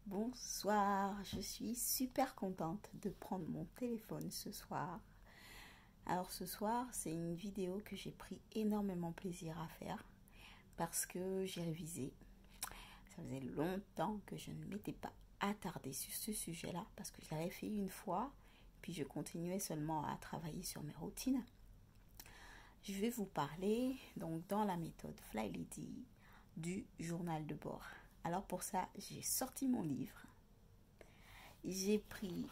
Bonsoir, je suis super contente de prendre mon téléphone ce soir. Alors ce soir, c'est une vidéo que j'ai pris énormément plaisir à faire parce que j'ai révisé. Ça faisait longtemps que je ne m'étais pas attardée sur ce sujet-là parce que je l'avais fait une fois, puis je continuais seulement à travailler sur mes routines. Je vais vous parler, donc dans la méthode Fly Lady, du journal de bord. Alors pour ça, j'ai sorti mon livre. J'ai pris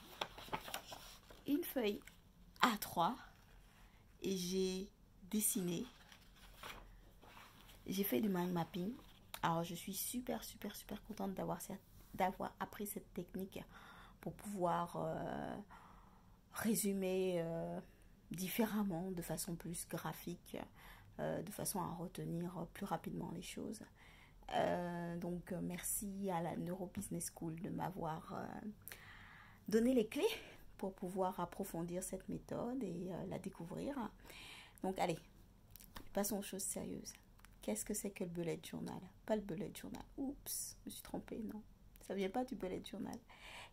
une feuille A3 et j'ai dessiné. J'ai fait du mind mapping. Alors je suis super contente d'avoir appris cette technique pour pouvoir résumer différemment, de façon plus graphique, de façon à retenir plus rapidement les choses. Donc merci à la Neuro Business School de m'avoir donné les clés pour pouvoir approfondir cette méthode et la découvrir. Donc allez, passons aux choses sérieuses. Qu'est-ce que c'est que le bullet journal? Pas le bullet journal. Oups, je me suis trompée, non. Ça vient pas du bullet journal.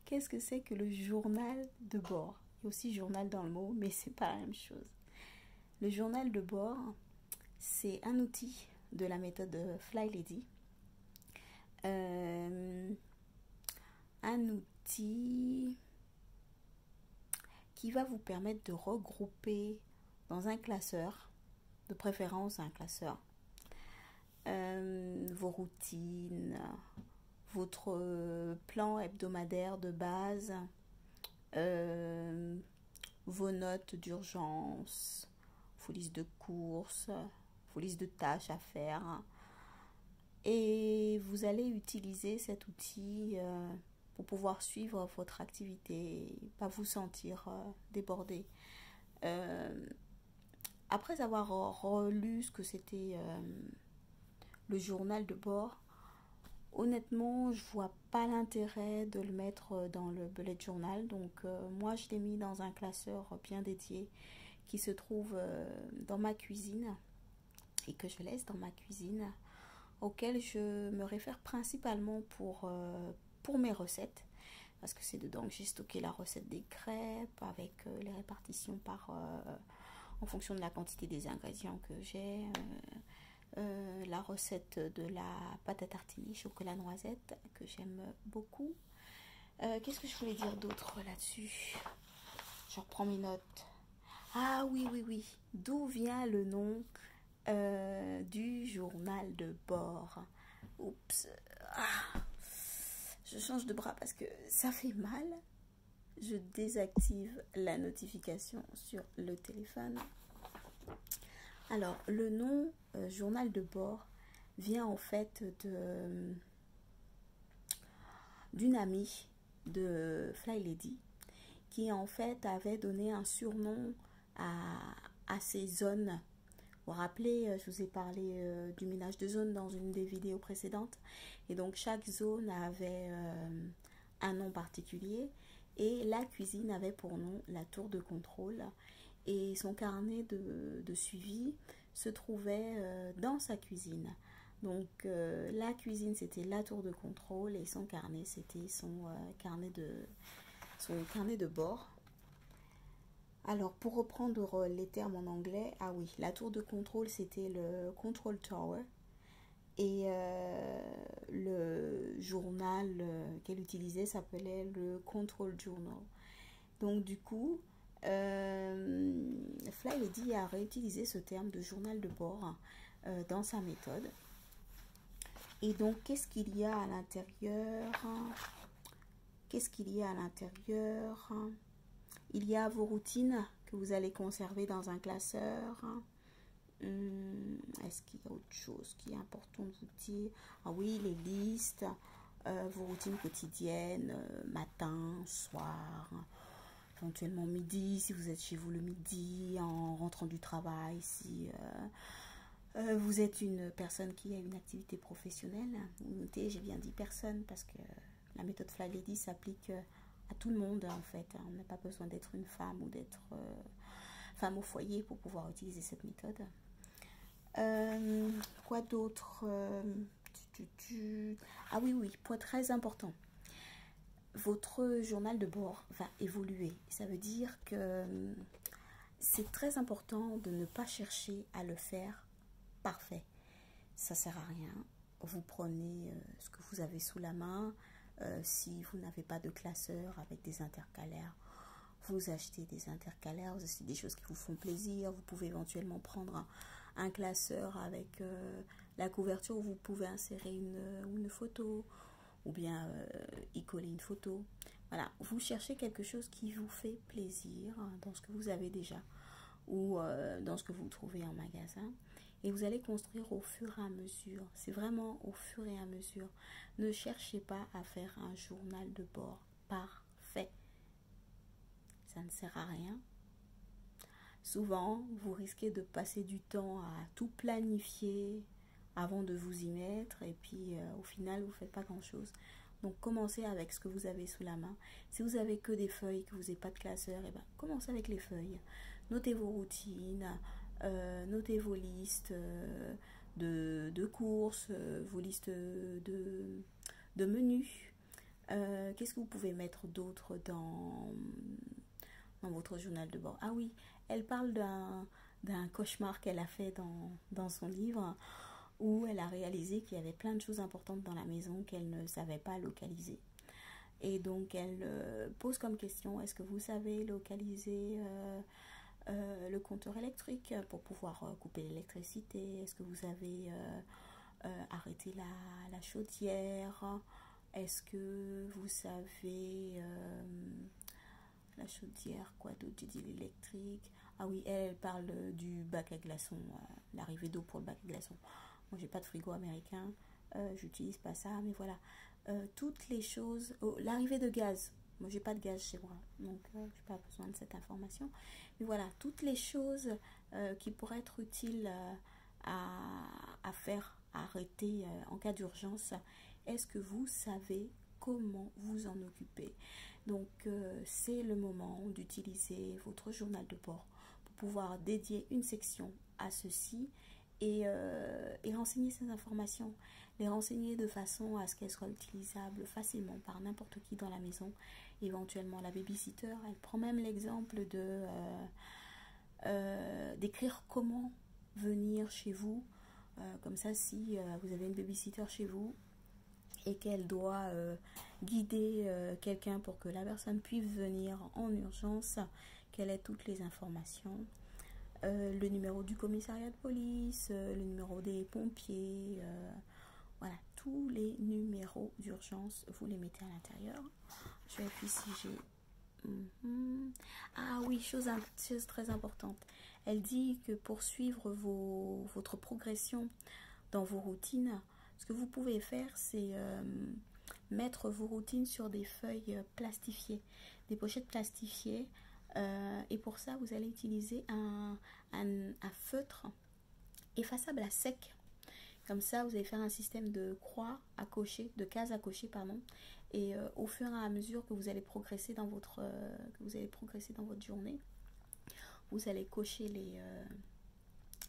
Qu'est-ce que c'est que le journal de bord? Il y a aussi journal dans le mot, mais c'est pas la même chose. Le journal de bord, c'est un outil de la méthode Fly Lady. Un outil qui va vous permettre de regrouper dans un classeur, de préférence un classeur, vos routines, votre plan hebdomadaire de base, vos notes d'urgence, vos listes de courses, vos listes de tâches à faire. Et vous allez utiliser cet outil pour pouvoir suivre votre activité et pas vous sentir débordé. Après avoir relu ce que c'était le journal de bord, honnêtement, je vois pas l'intérêt de le mettre dans le bullet journal. Donc moi, je l'ai mis dans un classeur bien dédié qui se trouve dans ma cuisine et que je laisse dans ma cuisine, auquel je me réfère principalement pour mes recettes, parce que c'est dedans que j'ai stocké la recette des crêpes avec les répartitions en fonction de la quantité des ingrédients que j'ai, la recette de la pâte à tartiner chocolat noisette que j'aime beaucoup. Qu'est-ce que je voulais dire d'autre là-dessus? Je reprends mes notes. Ah oui, d'où vient le nom du journal de bord? Oups, je change de bras parce que ça fait mal. Je désactive la notification sur le téléphone. Alors, le nom journal de bord vient en fait d'une amie de Fly Lady qui en fait avait donné un surnom à ces zones. Vous vous rappelez, je vous ai parlé du ménage de zone dans une des vidéos précédentes. Et donc chaque zone avait un nom particulier. Et la cuisine avait pour nom la tour de contrôle. Et son carnet de suivi se trouvait dans sa cuisine. Donc la cuisine c'était la tour de contrôle et son carnet c'était son carnet de bord. Alors pour reprendre les termes en anglais, ah oui, la tour de contrôle c'était le control tower et le journal qu'elle utilisait s'appelait le control journal. Donc du coup, Fly Lady a réutilisé ce terme de journal de bord dans sa méthode. Et donc qu'est-ce qu'il y a à l'intérieur? Il y a vos routines que vous allez conserver dans un classeur. Est-ce qu'il y a autre chose qui est important de vous dire? Ah oui, les listes, vos routines quotidiennes, matin, soir, éventuellement midi, si vous êtes chez vous le midi, en rentrant du travail, si vous êtes une personne qui a une activité professionnelle. Vous notez, j'ai bien dit personne parce que la méthode Fly Lady s'applique à tout le monde en fait. On n'a pas besoin d'être une femme ou d'être femme au foyer pour pouvoir utiliser cette méthode. Quoi d'autre? Ah oui, point très important. votre journal de bord va évoluer. Ça veut dire que c'est très important de ne pas chercher à le faire parfait. Ça sert à rien. Vous prenez ce que vous avez sous la main. Si vous n'avez pas de classeur avec des intercalaires, vous achetez des intercalaires, vous achetez des choses qui vous font plaisir. Vous pouvez éventuellement prendre un classeur avec la couverture où vous pouvez insérer une photo ou bien y coller une photo. Voilà, vous cherchez quelque chose qui vous fait plaisir dans ce que vous avez déjà ou dans ce que vous trouvez en magasin. Et vous allez construire au fur et à mesure. C'est vraiment au fur et à mesure. Ne cherchez pas à faire un journal de bord parfait. Ça ne sert à rien. Souvent, vous risquez de passer du temps à tout planifier avant de vous y mettre. Et puis, au final, vous ne faites pas grand-chose. Donc, commencez avec ce que vous avez sous la main. Si vous avez que des feuilles, que vous n'avez pas de classeur, et ben, commencez avec les feuilles. Notez vos routines. Notez vos listes de courses, vos listes de menus. Qu'est-ce que vous pouvez mettre d'autre dans votre journal de bord? Ah oui, elle parle d'un cauchemar qu'elle a fait dans son livre où elle a réalisé qu'il y avait plein de choses importantes dans la maison qu'elle ne savait pas localiser. Et donc elle pose comme question, est-ce que vous savez localiser le compteur électrique pour pouvoir couper l'électricité? Est-ce que vous avez arrêté la chaudière? Est-ce que vous savez la chaudière, quoi d'autre? J'ai dit l'électrique. Ah oui, elle parle du bac à glaçons, l'arrivée d'eau pour le bac à glaçons. Moi, j'ai pas de frigo américain, j'utilise pas ça, mais voilà. Toutes les choses. Oh, l'arrivée de gaz. Moi, j'ai pas de gaz chez moi, donc j'ai pas besoin de cette information. Mais voilà, toutes les choses qui pourraient être utiles à faire arrêter en cas d'urgence. Est-ce que vous savez comment vous en occuper? Donc, c'est le moment d'utiliser votre journal de bord pour pouvoir dédier une section à ceci et renseigner ces informations. Les renseigner de façon à ce qu'elles soient utilisables facilement par n'importe qui dans la maison. Éventuellement, la babysitter, elle prend même l'exemple d'écrire comment venir chez vous. Comme ça, si vous avez une babysitter chez vous et qu'elle doit guider quelqu'un pour que la personne puisse venir en urgence, qu'elle ait toutes les informations. Le numéro du commissariat de police, le numéro des pompiers, voilà, tous les numéros d'urgence, vous les mettez à l'intérieur. Je vérifie si j'ai... Ah oui, chose très importante. Elle dit que pour suivre votre progression dans vos routines, ce que vous pouvez faire, c'est mettre vos routines sur des feuilles plastifiées, des pochettes plastifiées. Et pour ça, vous allez utiliser un feutre effaçable à sec. Comme ça, vous allez faire un système de croix à cocher, de cases à cocher, pardon. Et au fur et à mesure que vous allez progresser dans votre journée, vous allez cocher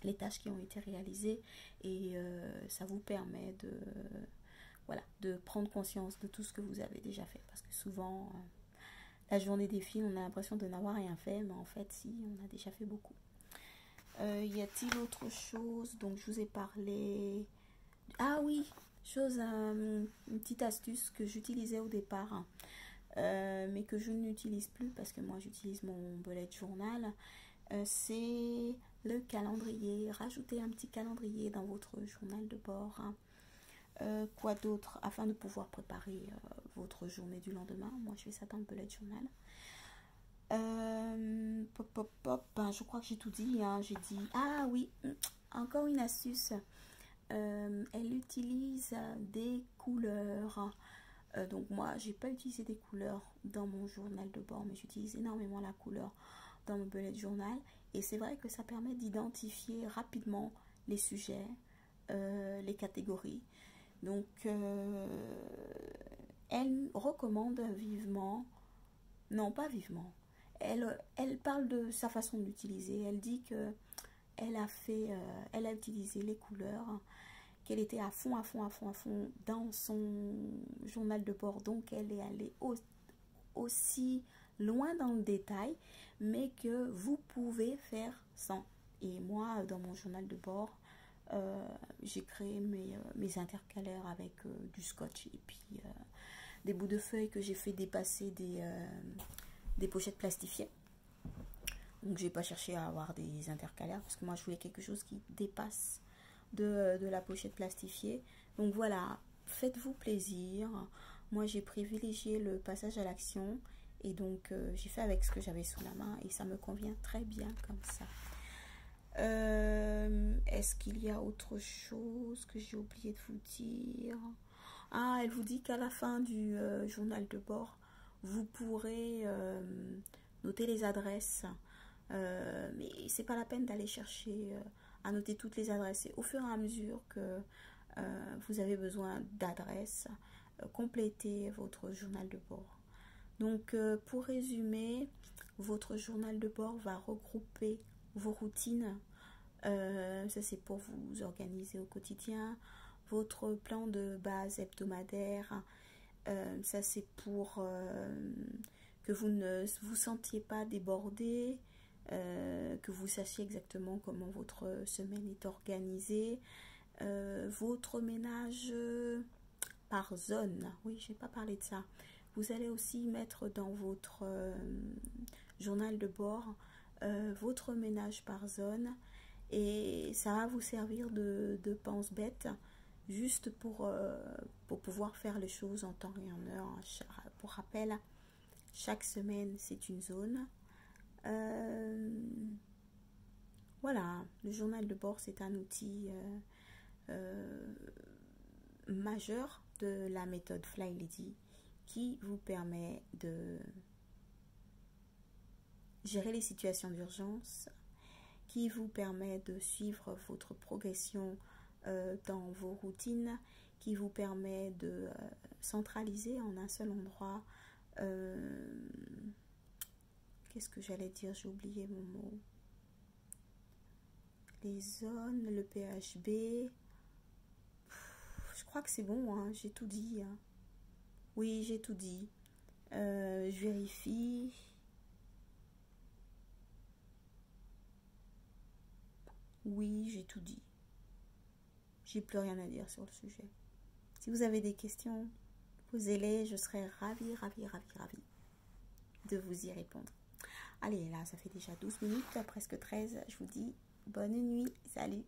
les tâches qui ont été réalisées et ça vous permet de prendre conscience de tout ce que vous avez déjà fait. Parce que souvent, la journée défile, on a l'impression de n'avoir rien fait, mais en fait, si, on a déjà fait beaucoup. Y a-t-il autre chose? Donc, je vous ai parlé... Ah oui, une petite astuce que j'utilisais au départ, mais que je n'utilise plus parce que moi, j'utilise mon bullet journal. C'est le calendrier. Rajoutez un petit calendrier dans votre journal de bord. Quoi d'autre? Afin de pouvoir préparer votre journée du lendemain. Moi, je fais ça dans le bullet journal. Je crois que j'ai tout dit. J'ai dit... Ah oui, encore une astuce. Elle utilise des couleurs. Donc moi, j'ai pas utilisé des couleurs dans mon journal de bord, mais j'utilise énormément la couleur dans mon bullet journal. Et c'est vrai que ça permet d'identifier rapidement les sujets, les catégories. Donc, elle recommande vivement, non pas vivement, elle parle de sa façon d'utiliser. Elle dit que elle a utilisé les couleurs, qu'elle était à fond dans son journal de bord. Donc, elle est allée aussi loin dans le détail, mais que vous pouvez faire sans. Et moi, dans mon journal de bord, j'ai créé mes intercalaires avec du scotch et puis des bouts de feuilles que j'ai fait dépasser des pochettes plastifiées. Donc j'ai pas cherché à avoir des intercalaires parce que moi je voulais quelque chose qui dépasse de la pochette plastifiée. Donc voilà, faites-vous plaisir. Moi j'ai privilégié le passage à l'action et donc j'ai fait avec ce que j'avais sous la main et ça me convient très bien comme ça. Est-ce qu'il y a autre chose que j'ai oublié de vous dire? Ah, elle vous dit qu'à la fin du journal de bord, vous pourrez noter les adresses. Mais c'est pas la peine d'aller chercher à noter toutes les adresses. Et au fur et à mesure que vous avez besoin d'adresses, complétez votre journal de bord. Donc, pour résumer, votre journal de bord va regrouper vos routines. Ça, c'est pour vous organiser au quotidien. Votre plan de base hebdomadaire, ça, c'est pour que vous ne vous sentiez pas débordé, que vous sachiez exactement comment votre semaine est organisée. Votre ménage par zone, oui, je n'ai pas parlé de ça. Vous allez aussi mettre dans votre journal de bord votre ménage par zone et ça va vous servir de pense-bête juste pour pouvoir faire les choses en temps et en heure. Pour rappel, chaque semaine c'est une zone. Voilà, le journal de bord c'est un outil majeur de la méthode Fly Lady qui vous permet de gérer les situations d'urgence, qui vous permet de suivre votre progression dans vos routines, qui vous permet de centraliser en un seul endroit. Qu'est-ce que j'allais dire? J'ai oublié mon mot. Les zones, le PHB. Je crois que c'est bon, hein, j'ai tout dit. Hein. Oui, j'ai tout dit. Je vérifie. Oui, j'ai tout dit. J'ai plus rien à dire sur le sujet. Si vous avez des questions, posez-les. Je serai ravie de vous y répondre. Allez, là, ça fait déjà 12 minutes, presque 13. Je vous dis bonne nuit. Salut.